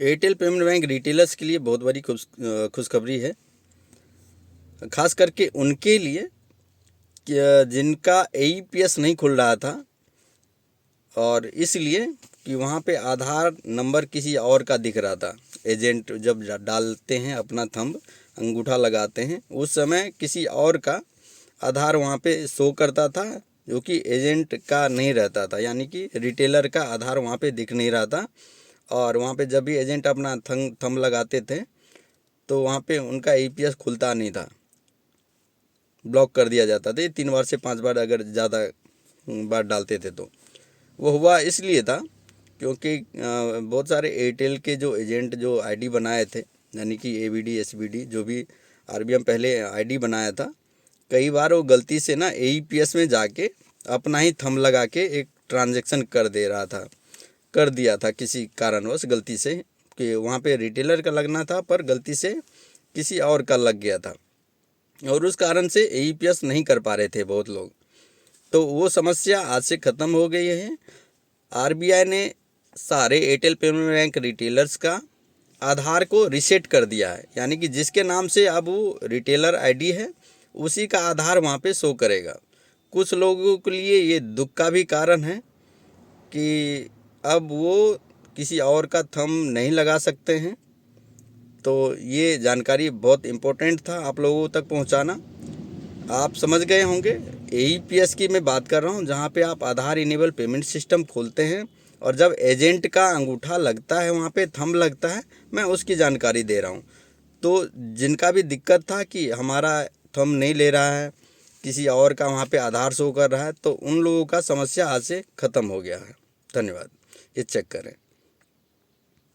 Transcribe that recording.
Airtel payment bank retailers के लिए बहुत बड़ी खुशखबरी है, खास करके उनके लिए जिनका AEPS नहीं खुल रहा था और इसलिए कि वहाँ पे आधार नंबर किसी और का दिख रहा था। एजेंट जब डालते हैं अपना थंब, अंगूठा लगाते हैं, उस समय किसी और का आधार वहाँ पे शो करता था जो कि एजेंट का नहीं रहता था, यानी कि रिटेलर का आधार वहाँ पे दिख नहीं रहा था। और वहाँ पे जब भी एजेंट अपना थंब लगाते थे तो वहाँ पे उनका AEPS खुलता नहीं था, ब्लॉक कर दिया जाता था। 3 बार से 5 बार अगर ज़्यादा बार डालते थे तो वो हुआ इसलिए था क्योंकि बहुत सारे एयरटेल के जो एजेंट जो ID बनाए थे, यानी कि ABD SBD जो भी RBM पहले ID बनाया था, कई बार वो गलती से ना AEPS में जाके अपना ही थंब लगा के एक ट्रांजैक्शन कर दिया था किसी कारणवश गलती से, कि वहाँ पे रिटेलर का लगना था पर गलती से किसी और का लग गया था और उस कारण से AEPS नहीं कर पा रहे थे बहुत लोग। तो वो समस्या आज से ख़त्म हो गई है। RBI ने सारे एयरटेल पेमेंट बैंक रिटेलर्स का आधार को रीसेट कर दिया है, यानी कि जिसके नाम से अब वो रिटेलर ID है उसी का आधार वहाँ पे शो करेगा। कुछ लोगों के लिए ये दुख का भी कारण है कि अब वो किसी और का थंब नहीं लगा सकते हैं। तो ये जानकारी बहुत इम्पोर्टेंट था आप लोगों तक पहुँचाना। आप समझ गए होंगे, AEPS की मैं बात कर रहा हूँ, जहाँ पे आप आधार इनेबल पेमेंट सिस्टम खोलते हैं और जब एजेंट का अंगूठा लगता है, वहाँ पे थंब लगता है, मैं उसकी जानकारी दे रहा हूँ। तो जिनका भी दिक्कत था कि हमारा थंब नहीं ले रहा है, किसी और का वहाँ पे आधार शो कर रहा है, तो उन लोगों का समस्या आज से ख़त्म हो गया है। धन्यवाद। ये चेक करें।